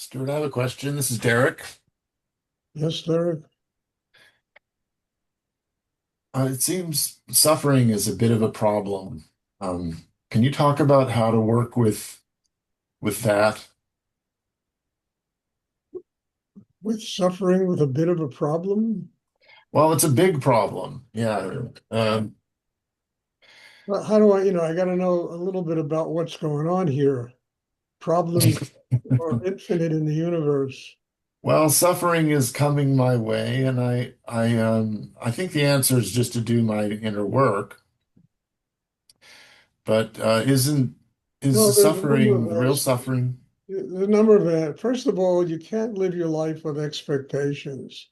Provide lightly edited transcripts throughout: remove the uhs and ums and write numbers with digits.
Stuart, I have a question. This is Derek. Yes, there. It seems suffering is a bit of a problem. Can you talk about how to work with that? With suffering with a bit of a problem. Well, it's a big problem. Yeah. Well, how do I got to know a little bit about what's going on here. Problems are infinite in the universe. Well, suffering is coming my way, and I think the answer is just to do my inner work. But is the Well, there's a number suffering the of real answers. suffering? There's a number of First of all, you can't live your life with expectations.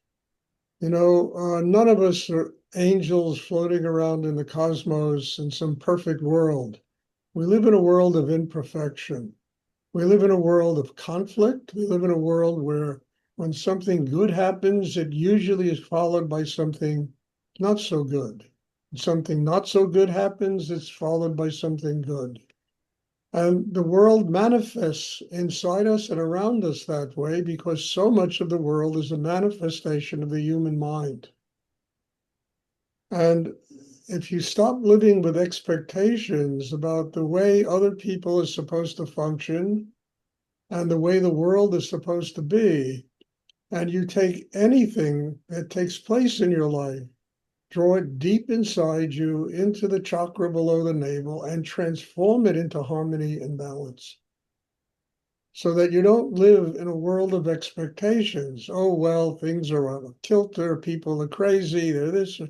None of us are angels floating around in the cosmos in some perfect world. We live in a world of imperfection. We live in a world of conflict. We live in a world where when something good happens, it usually is followed by something not so good. When something not so good happens, it's followed by something good. And the world manifests inside us and around us that way because so much of the world is a manifestation of the human mind. And if you stop living with expectations about the way other people are supposed to function, and the way the world is supposed to be. And you take anything that takes place in your life, draw it deep inside you into the chakra below the navel, and transform it into harmony and balance. So that you don't live in a world of expectations. Oh, well, things are on a kilter, people are crazy, they're this.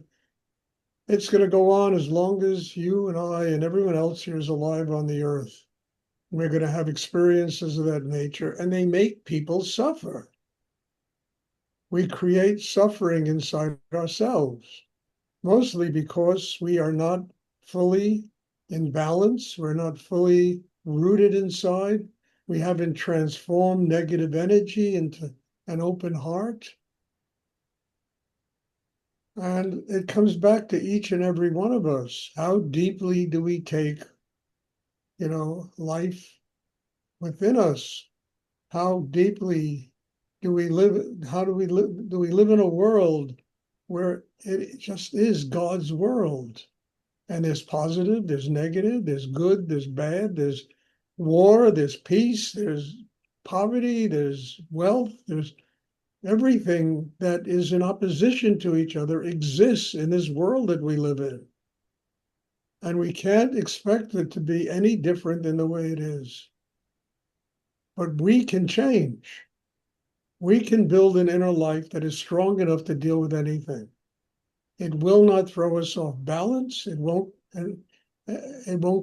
It's going to go on as long as you and I and everyone else here is alive on the earth. We're going to have experiences of that nature, and they make people suffer. We create suffering inside ourselves, mostly because we are not fully in balance. We're not fully rooted inside. We haven't transformed negative energy into an open heart. And it comes back to each and every one of us. How deeply do we take, life within us? How deeply do we live? How do we live? Do we live in a world where it just is God's world? And there's positive, there's negative, there's good, there's bad, there's war, there's peace, there's poverty, there's wealth, there's everything that is in opposition to each other exists in this world that we live in. And we can't expect it to be any different than the way it is. But we can change. We can build an inner life that is strong enough to deal with anything. It will not throw us off balance. It won't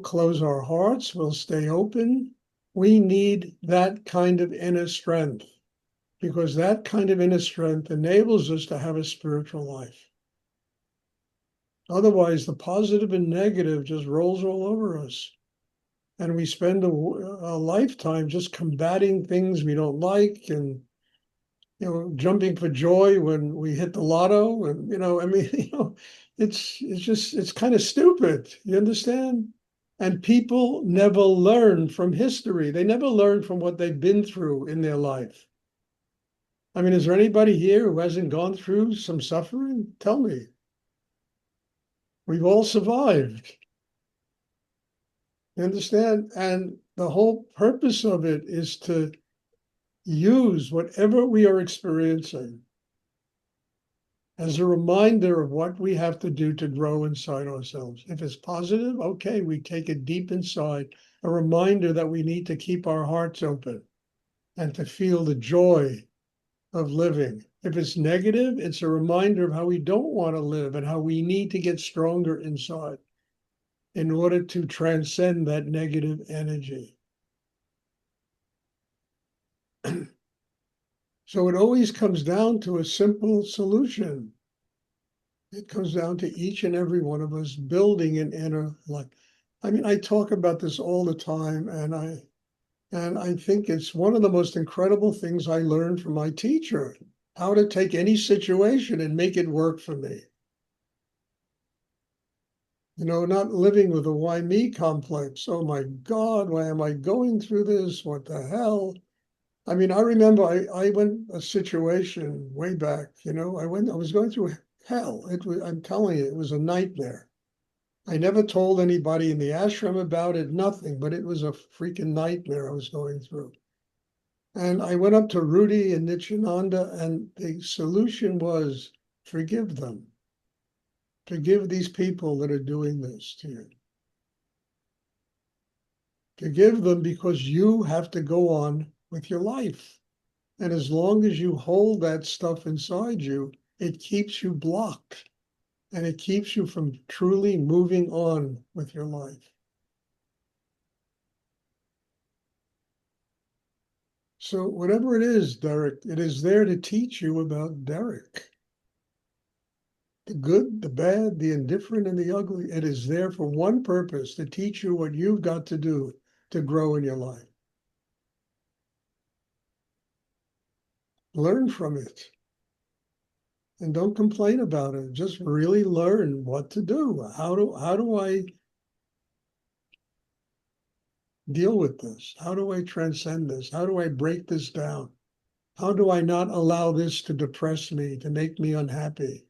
close our hearts. We'll stay open. We need that kind of inner strength because that kind of inner strength enables us to have a spiritual life. Otherwise, the positive and negative just rolls all over us. And we spend a lifetime just combating things we don't like and jumping for joy when we hit the lotto, and I mean, it's kind of stupid. You understand? And people never learn from history. They never learn from what they've been through in their life. I mean, is there anybody here who hasn't gone through some suffering? Tell me. We've all survived. You understand? And the whole purpose of it is to use whatever we are experiencing as a reminder of what we have to do to grow inside ourselves. If it's positive, okay, we take it deep inside, a reminder that we need to keep our hearts open and to feel the joy of living. If it's negative, it's a reminder of how we don't want to live and how we need to get stronger inside in order to transcend that negative energy. So it always comes down to a simple solution. It comes down to each and every one of us building an inner life. I mean, I talk about this all the time, and I think it's one of the most incredible things I learned from my teacher, how to take any situation and make it work for me. Not living with a why me complex. Oh my God, why am I going through this? What the hell? I mean, I remember I went a situation way back, I was going through hell. I'm telling you, it was a nightmare. I never told anybody in the ashram about it, nothing, but it was a freaking nightmare I was going through. And I went up to Rudy and Nityananda, and the solution was forgive them. Forgive these people that are doing this to you. Forgive them because you have to go on with your life. And as long as you hold that stuff inside you, it keeps you blocked and it keeps you from truly moving on with your life. So, whatever it is, Derek, it is there to teach you about Derek. The good, the bad, the indifferent, and the ugly. It is there for one purpose, to teach you what you've got to do to grow in your life. Learn from it. And don't complain about it. Just really learn what to do. How do I deal with this? How do I transcend this? How do I break this down? How do I not allow this to depress me, to make me unhappy?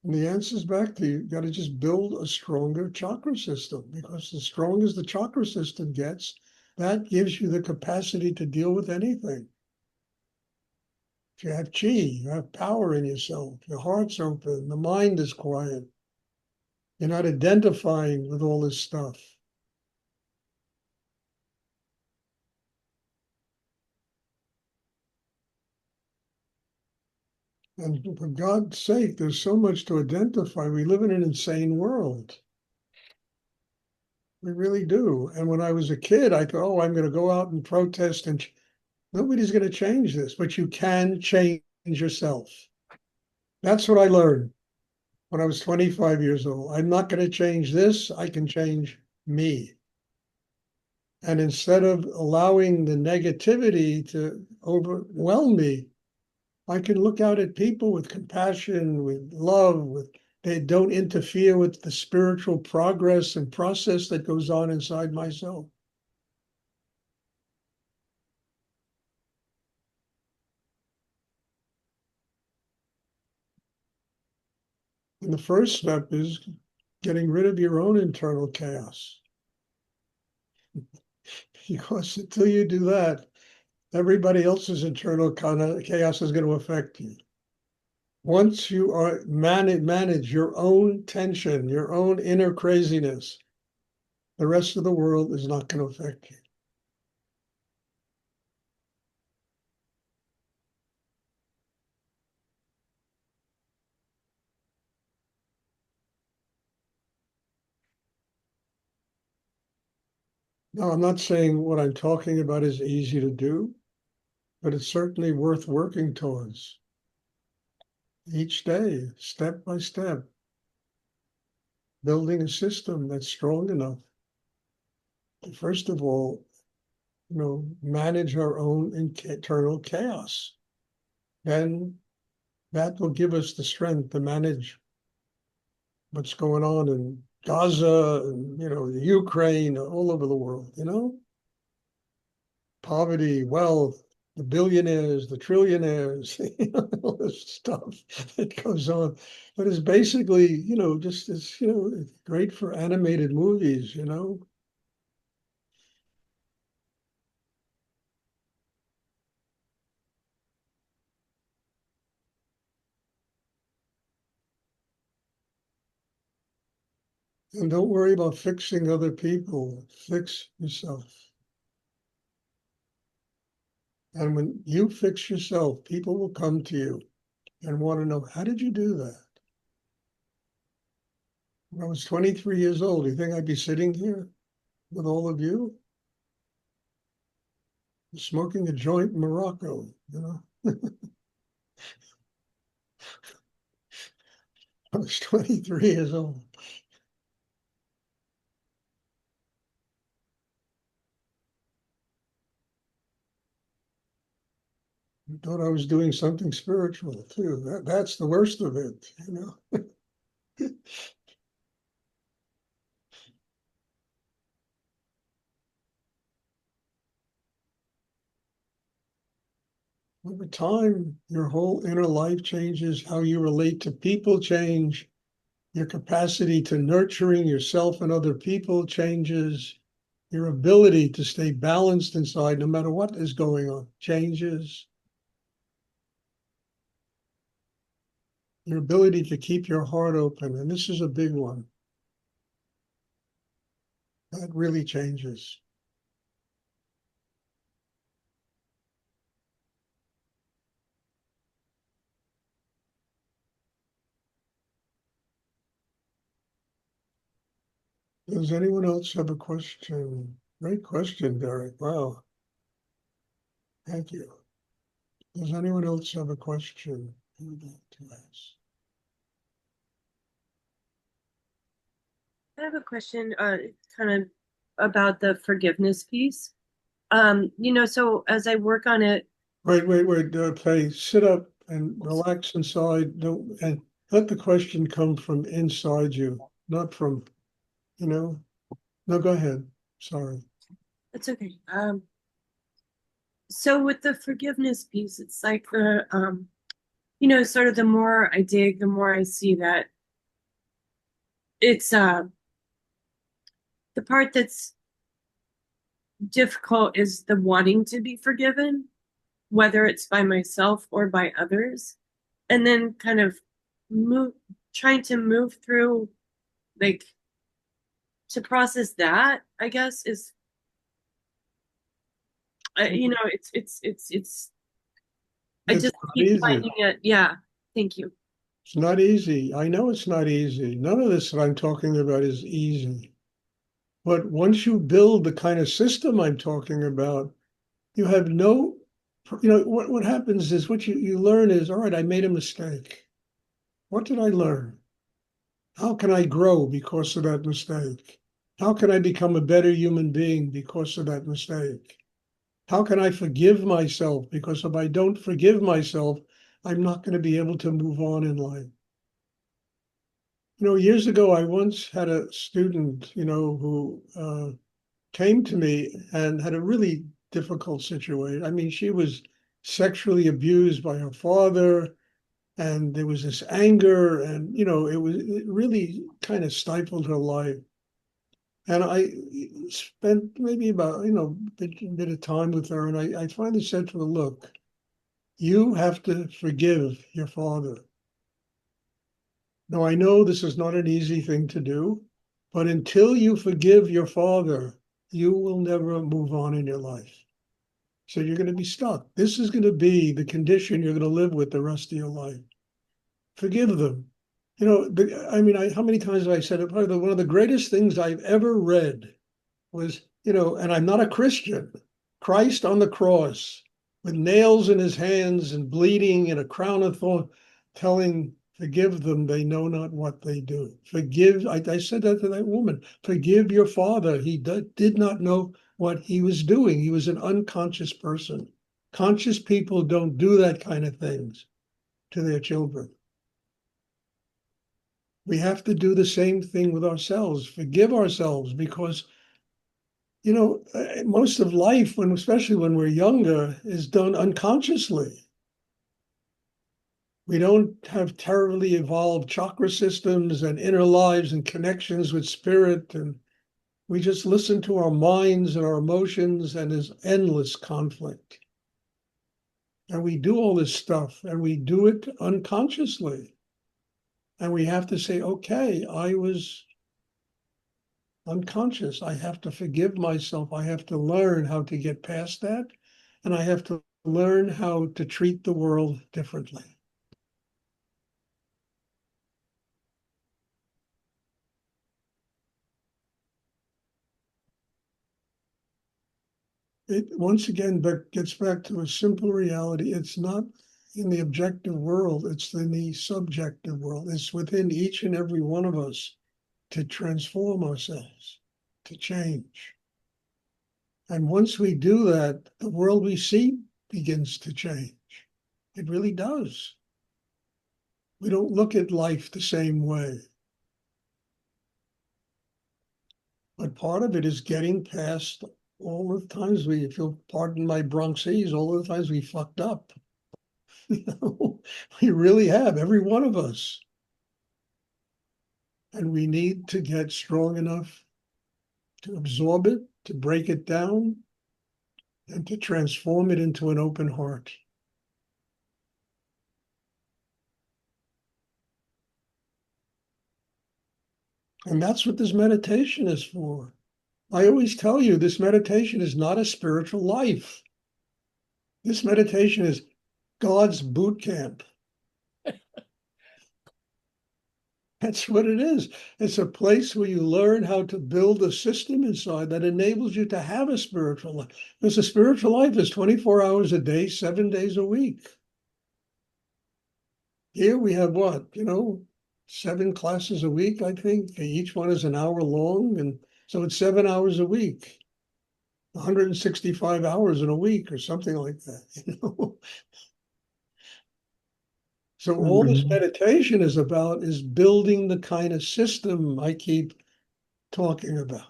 And the answer is back to you got to just build a stronger chakra system, because the stronger the chakra system gets, that gives you the capacity to deal with anything. If you have chi, you have power in yourself, your heart's open, the mind is quiet, you're not identifying with all this stuff. And for God's sake, there's so much to identify. We live in an insane world. We really do. And when I was a kid, I thought, oh, I'm going to go out and protest, and nobody's going to change this, but you can change yourself. That's what I learned when I was 25 years old. I'm not going to change this. I can change me. And instead of allowing the negativity to overwhelm me, I can look out at people with compassion, with love, they don't interfere with the spiritual progress and process that goes on inside myself. And the first step is getting rid of your own internal chaos. Because until you do that, everybody else's internal kind of chaos is going to affect you. Once you are manage your own tension, your own inner craziness, the rest of the world is not going to affect you. Now, I'm not saying what I'm talking about is easy to do, but it's certainly worth working towards each day, step by step, building a system that's strong enough to, first of all, manage our own internal chaos. Then that will give us the strength to manage what's going on in Gaza and, the Ukraine, all over the world, poverty, wealth, the billionaires, the trillionaires, all this stuff that goes on. But it's basically, just it's, it's great for animated movies. And don't worry about fixing other people. Fix yourself. And when you fix yourself, people will come to you and want to know, how did you do that? When I was 23 years old, do you think I'd be sitting here with all of you smoking a joint in Morocco? I was 23 years old. I thought I was doing something spiritual too. That's the worst of it. over time, your whole inner life changes, how you relate to people change, your capacity to nurturing yourself and other people changes, your ability to stay balanced inside no matter what is going on changes, your ability to keep your heart open. And this is a big one. That really changes. Does anyone else have a question? Great question, Derek. Wow. Thank you. Does anyone else have a question they would like to ask? I have a question, kind of about the forgiveness piece. So as I work on it, Wait. Okay, sit up and relax inside. Don't and let the question come from inside you, not from, you know. No, go ahead. Sorry. it's okay. So with the forgiveness piece, it's like sort of the more I dig, the more I see that it's the part that's difficult is the wanting to be forgiven, whether it's by myself or by others, and then kind of move trying to move through, like, to process that, I guess, is it's I It's just not keep easy. finding it. Yeah, thank you. It's not easy. I know it's not easy. None of this that I'm talking about is easy. But once you build the kind of system I'm talking about, you have no, what happens is what you learn is, all right, I made a mistake. What did I learn? How can I grow because of that mistake? How can I become a better human being because of that mistake? How can I forgive myself? Because if I don't forgive myself, I'm not going to be able to move on in life. Years ago, I once had a student, who came to me and had a really difficult situation. I mean, she was sexually abused by her father, and there was this anger, and it really kind of stifled her life. And I spent maybe about bit of time with her, and I finally said to her, "Look, you have to forgive your father. Now I know this is not an easy thing to do, but until you forgive your father, you will never move on in your life. So you're going to be stuck. This is going to be the condition you're going to live with the rest of your life. Forgive them." How many times have I said it? Probably one of the greatest things I've ever read was, and I'm not a Christian, Christ on the cross with nails in his hands and bleeding and a crown of thorns, telling, "Forgive them, they know not what they do." Forgive, I said that to that woman, "Forgive your father. He did not know what he was doing. He was an unconscious person." Conscious people don't do that kind of things to their children. We have to do the same thing with ourselves, forgive ourselves, because most of life, especially when we're younger, is done unconsciously. We don't have terribly evolved chakra systems and inner lives and connections with spirit, and we just listen to our minds and our emotions, and there's endless conflict. And we do all this stuff, and we do it unconsciously. And we have to say, okay, I was unconscious. I have to forgive myself. I have to learn how to get past that. And I have to learn how to treat the world differently. It once again gets back to a simple reality. It's not in the objective world, it's in the subjective world. It's within each and every one of us to transform ourselves, to change. And once we do that, the world we see begins to change. It really does. We don't look at life the same way. But part of it is getting past all the times if you'll pardon my Bronxese, all the times we fucked up. You know, we really have, every one of us. And we need to get strong enough to absorb it, to break it down, and to transform it into an open heart. And that's what this meditation is for. I always tell you, this meditation is not a spiritual life. This meditation is God's boot camp. That's what it is. It's a place where you learn how to build a system inside that enables you to have a spiritual life. Because a spiritual life is 24 hours a day, 7 days a week. Here we have what, 7 classes a week, I think. Each one is an hour long. And so it's 7 hours a week, 165 hours in a week or something like that. So all this meditation is about is building the kind of system I keep talking about.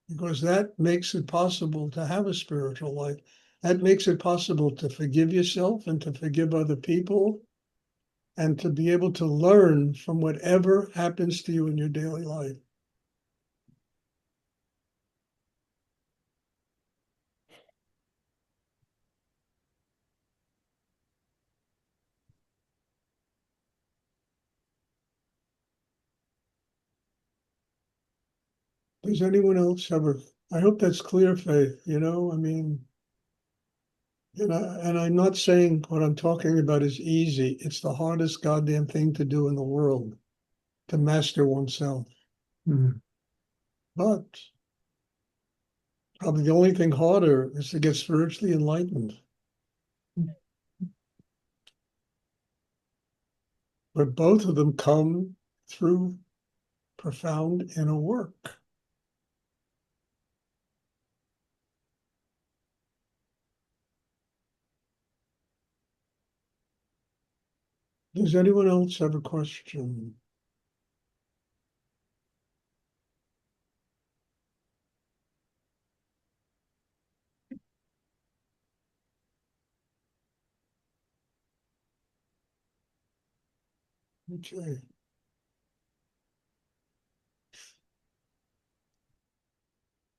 Because that makes it possible to have a spiritual life. That makes it possible to forgive yourself and to forgive other people and to be able to learn from whatever happens to you in your daily life. Does anyone else have I hope that's clear, Faith, I mean, and I'm not saying what I'm talking about is easy. It's the hardest goddamn thing to do in the world, to master oneself. But probably the only thing harder is to get spiritually enlightened. But both of them come through profound inner work. Does anyone else have a question? Okay.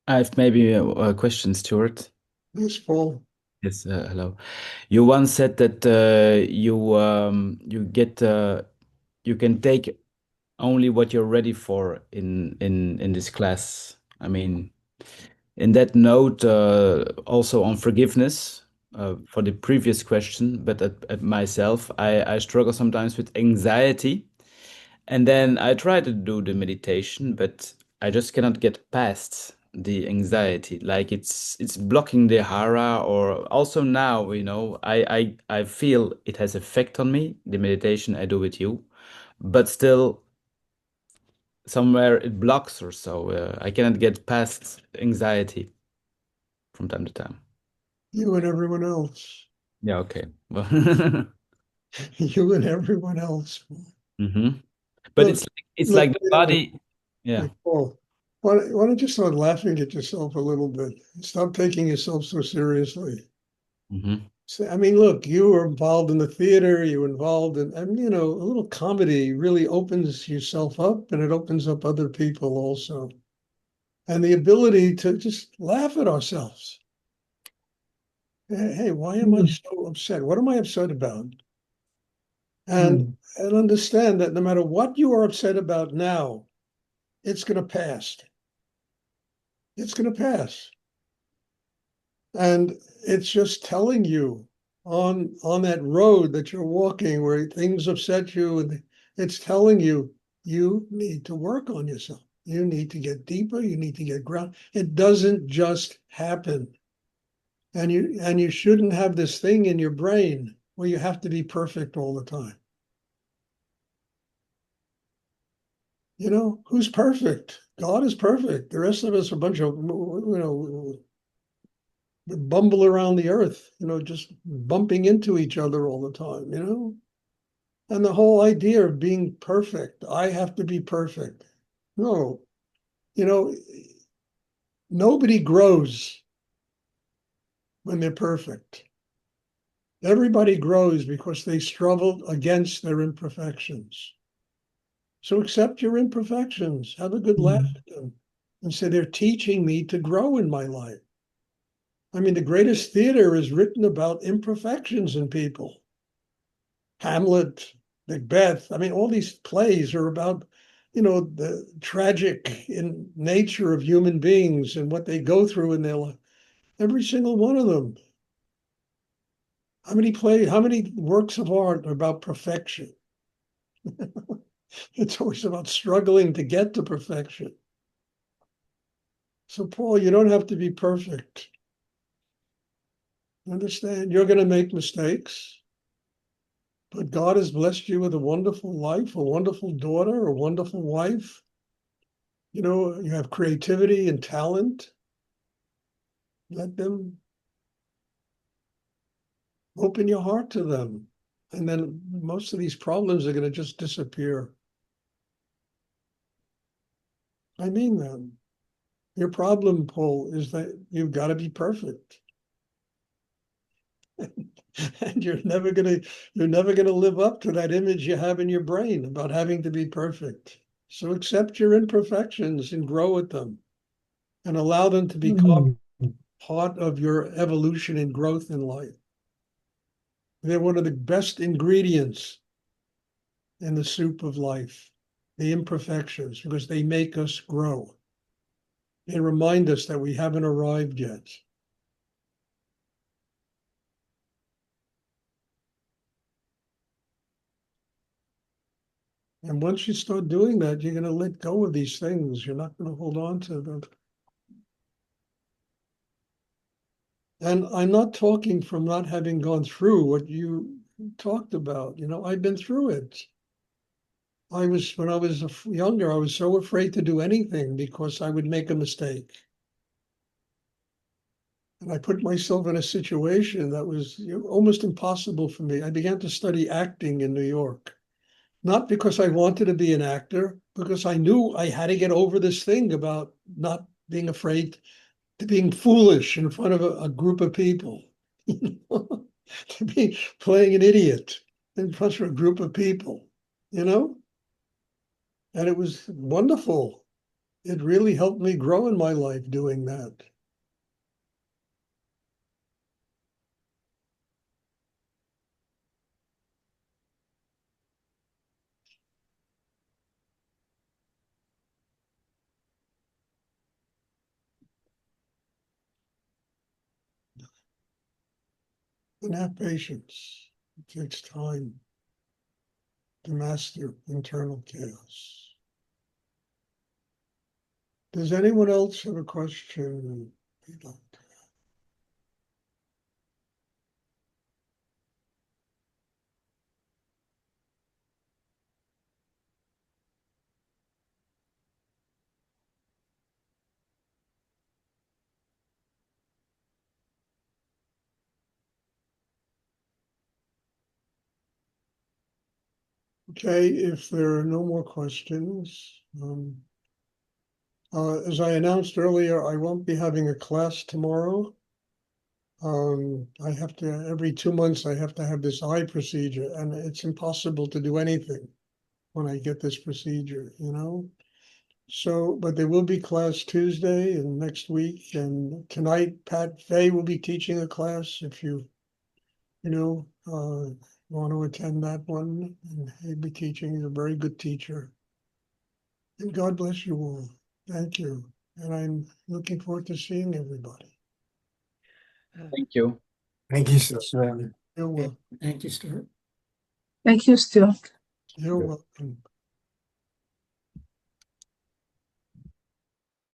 I have maybe a question, Stuart. Yes, Paul. Yes, hello. You once said that you can take only what you're ready for in this class. I mean, in that note, also on forgiveness, for the previous question, but at myself, I struggle sometimes with anxiety. And then I try to do the meditation, but I just cannot get past the anxiety. Like it's blocking the hara, or also now, I feel it has effect on me, the meditation I do with you, but still somewhere it blocks or so. I cannot get past anxiety from time to time. You and everyone else. Yeah, okay. Well, You and everyone else. hmm But Look, it's look, like the body. Yeah. hey, Paul, why don't you start laughing at yourself a little bit? Stop taking yourself so seriously. hmm I mean, look, you were involved in the theater, you were involved in, a little comedy really opens yourself up and it opens up other people also. And the ability to just laugh at ourselves. Hey, why am I so upset? What am I upset about? And understand that no matter what you are upset about now, it's going to pass. It's going to pass. And it's just telling you on that road that you're walking where things upset you, and it's telling you you need to work on yourself. You need to get deeper. You need to get ground. It doesn't just happen. And you shouldn't have this thing in your brain where you have to be perfect all the time. Who's perfect? God is perfect. The rest of us are a bunch of, bumble around the earth, just bumping into each other all the time. And the whole idea of being perfect, I have to be perfect. No, you know, nobody grows when they're perfect. Everybody grows because they struggle against their imperfections. So accept your imperfections. Have a good laugh at them. And say, they're teaching me to grow in my life. I mean, the greatest theater is written about imperfections in people. Hamlet, Macbeth. I mean, all these plays are about, the tragic in nature of human beings and what they go through in their life. Every single one of them. How many works of art are about perfection? It's always about struggling to get to perfection. So, Paul, you don't have to be perfect. Understand? You're going to make mistakes, but God has blessed you with a wonderful life, a wonderful daughter, a wonderful wife. You have creativity and talent. Let them open your heart to them. And then most of these problems are going to just disappear. I mean that. Your problem, Paul, is that you've got to be perfect. And you're never gonna live up to that image you have in your brain about having to be perfect. So accept your imperfections and grow with them and allow them to become part of your evolution and growth in life. They're one of the best ingredients in the soup of life, the imperfections, because they make us grow. They remind us that we haven't arrived yet. And once you start doing that, you're going to let go of these things. You're not going to hold on to them. And I'm not talking from not having gone through what you talked about. I've been through it. When I was younger, I was so afraid to do anything because I would make a mistake. And I put myself in a situation that was almost impossible for me. I began to study acting in New York, not because I wanted to be an actor, because I knew I had to get over this thing about not being afraid to being foolish in front of a group of people, to be playing an idiot in front of a group of people, you know? And it was wonderful. It really helped me grow in my life doing that. And have patience. It takes time to master internal chaos. Does anyone else have a question? Okay, if there are no more questions, as I announced earlier, I won't be having a class tomorrow. I have to, every 2 months, I have to have this eye procedure, and it's impossible to do anything when I get this procedure, So, but there will be class Tuesday and next week, and tonight Pat Fay will be teaching a class if want to attend that one. And he'll be teaching. He's a very good teacher. And God bless you all. Thank you. And I'm looking forward to seeing everybody. Thank you. Thank you, Stuart. You're welcome. Thank you, Stuart. Thank you, Stuart. You're Good. welcome.